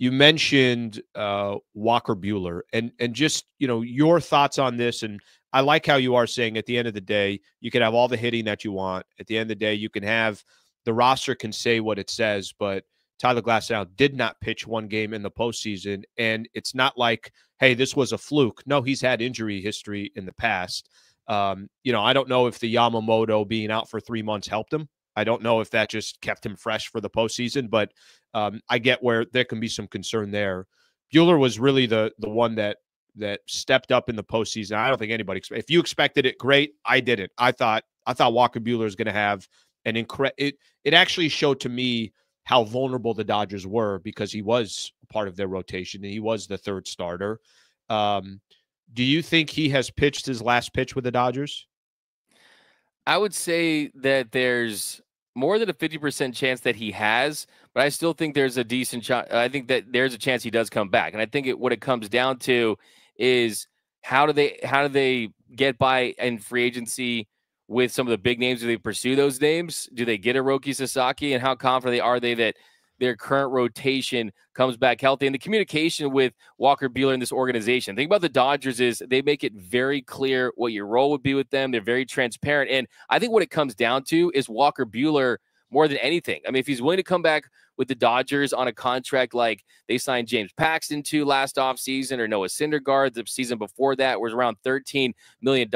You mentioned Walker Buehler, and just your thoughts on this. And I like how you are saying at the end of the day, you can have all the hitting that you want. At the end of the day, you can have the roster can say what it says, but Tyler Glasnow did not pitch one game in the postseason, and it's not like, hey, this was a fluke. No, he's had injury history in the past. I don't know if the Yamamoto being out for 3 months helped him. I don't know if that just kept him fresh for the postseason, but I get where there can be some concern there. Buehler was really the one that stepped up in the postseason. I don't think anybody if you expected it, great. I didn't. I thought Walker Buehler is going to have an it actually showed to me how vulnerable the Dodgers were because he was part of their rotation and he was the third starter. Do you think he has pitched his last pitch with the Dodgers? I would say that there's more than a 50% chance that he has, but I still think there's a decent shot. I think that there's a chance he does come back. And I think what it comes down to is how do they get by in free agency with some of the big names? Do they pursue those names? Do they get a Roki Sasaki? And how confident are they that their current rotation comes back healthy? And the communication with Walker Buehler in this organization. The thing about the Dodgers is they make it very clear what your role would be with them. They're very transparent. And I think what it comes down to is Walker Buehler more than anything. I mean, if he's willing to come back with the Dodgers on a contract like they signed James Paxton to last offseason or Noah Syndergaard the season before that was around $13 million,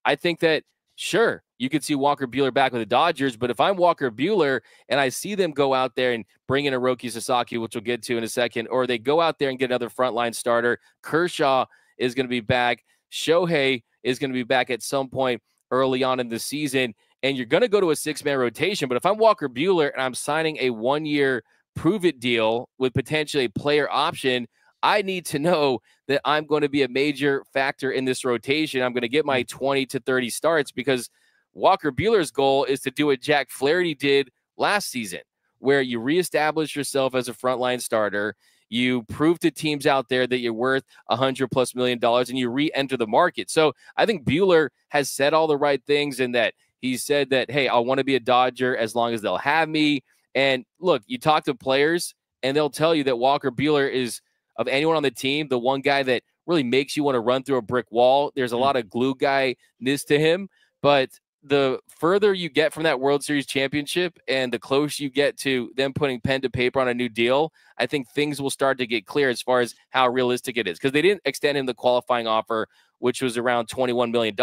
I think that, sure, you could see Walker Buehler back with the Dodgers, but if I'm Walker Buehler and I see them go out there and bring in a Roki Sasaki, which we'll get to in a second, or they go out there and get another frontline starter, Kershaw is going to be back, Shohei is going to be back at some point early on in the season, and you're going to go to a six-man rotation. But if I'm Walker Buehler and I'm signing a one-year prove-it deal with potentially a player option, I need to know that I'm going to be a major factor in this rotation. I'm going to get my 20 to 30 starts because Walker Buehler's goal is to do what Jack Flaherty did last season, where you reestablish yourself as a frontline starter. You prove to teams out there that you're worth $100+ million and you re-enter the market. So I think Buehler has said all the right things in that he said that, hey, I want to be a Dodger as long as they'll have me. And look, you talk to players and they'll tell you that Walker Buehler is, of anyone on the team, the one guy that really makes you want to run through a brick wall. There's a lot of glue guy-ness to him, but the further you get from that World Series championship and the closer you get to them putting pen to paper on a new deal, I think things will start to get clear as far as how realistic it is. Because they didn't extend him the qualifying offer, which was around $21 million.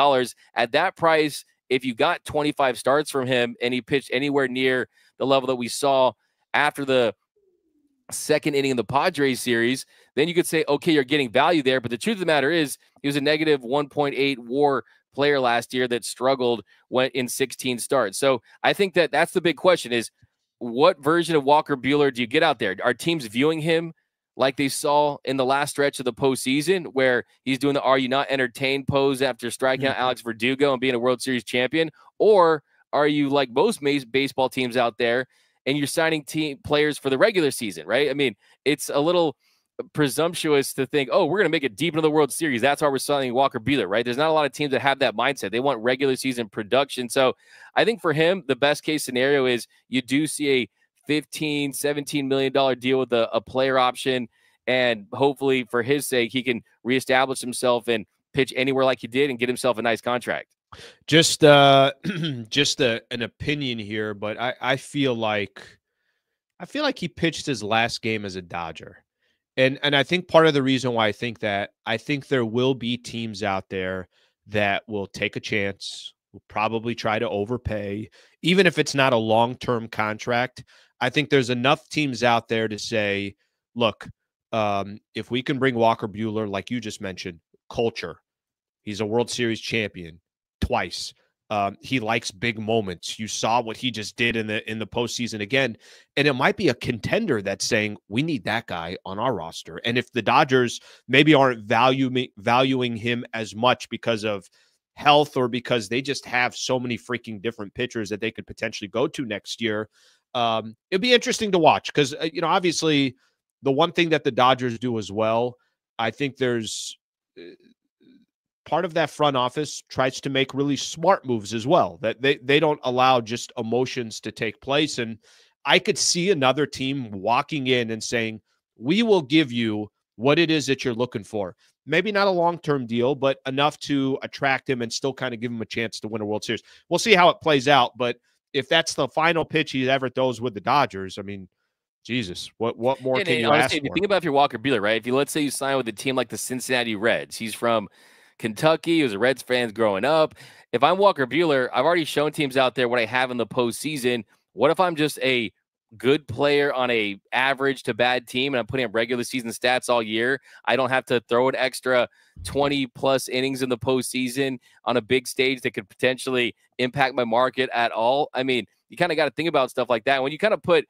At that price, if you got 25 starts from him and he pitched anywhere near the level that we saw after the second inning of the Padres series, then you could say, okay, you're getting value there. But the truth of the matter is he was a negative 1.8 WAR player last year that struggled went in 16 starts. So I think that that's the big question is what version of Walker Buehler do you get out there? Are teams viewing him like they saw in the last stretch of the postseason where he's doing the "Are you not entertained" pose after striking out Alex Verdugo and being a World Series champion? Or are you like most baseball teams out there and you're signing team players for the regular season, right? I mean, it's a little presumptuous to think, oh, we're going to make it deep into the World Series. That's why we're signing Walker Buehler, right? There's not a lot of teams that have that mindset. They want regular season production. So I think for him, the best case scenario is you do see a $15, $17 million deal with a player option. And hopefully for his sake, he can reestablish himself and pitch anywhere like he did and get himself a nice contract. Just an opinion here, but I feel like he pitched his last game as a Dodger. And I think part of the reason why I think there will be teams out there that will take a chance, will probably try to overpay, even if it's not a long-term contract. I think there's enough teams out there to say, look, if we can bring Walker Buehler, like you just mentioned, culture, he's a World Series champion twice. He likes big moments. You saw what he just did in the postseason again. And it might be a contender that's saying, we need that guy on our roster. And if the Dodgers maybe aren't valuing him as much because of health or because they just have so many freaking different pitchers that they could potentially go to next year, it'd be interesting to watch. Because, obviously the one thing that the Dodgers do as well, I think there's part of that front office tries to make really smart moves as well, that they don't allow just emotions to take place. And I could see another team walking in and saying, we will give you what it is that you're looking for. Maybe not a long-term deal, but enough to attract him and still kind of give him a chance to win a World Series. We'll see how it plays out, but if that's the final pitch he ever throws with the Dodgers, I mean, Jesus, what more can you honestly, ask if you for? think about if you're Walker Buehler, right? If you let's say you sign with a team like the Cincinnati Reds, he's from Kentucky. He was a Reds fan growing up. If I'm Walker Buehler, I've already shown teams out there what I have in the postseason. What if I'm just a good player on a average to bad team and I'm putting up regular season stats all year? I don't have to throw an extra 20 plus innings in the postseason on a big stage that could potentially impact my market at all. I mean, you kind of got to think about stuff like that. When you kind of put,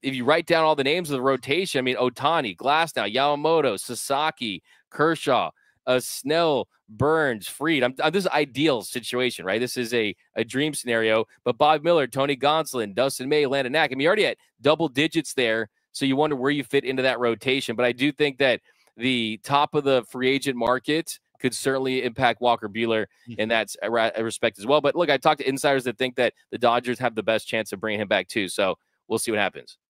if you write down all the names of the rotation, I mean, Ohtani, Glasnow, Yamamoto, Sasaki, Kershaw, Snell, Burns, Fried. This is ideal situation, right? This is a dream scenario. But Bob Miller, Tony Gonsolin, Dustin May, Landon Knack. I mean, you already at double digits there, so you wonder where you fit into that rotation. But I do think that the top of the free agent market could certainly impact Walker Buehler in that respect as well. But look, I talked to insiders that think that the Dodgers have the best chance of bringing him back too. So we'll see what happens.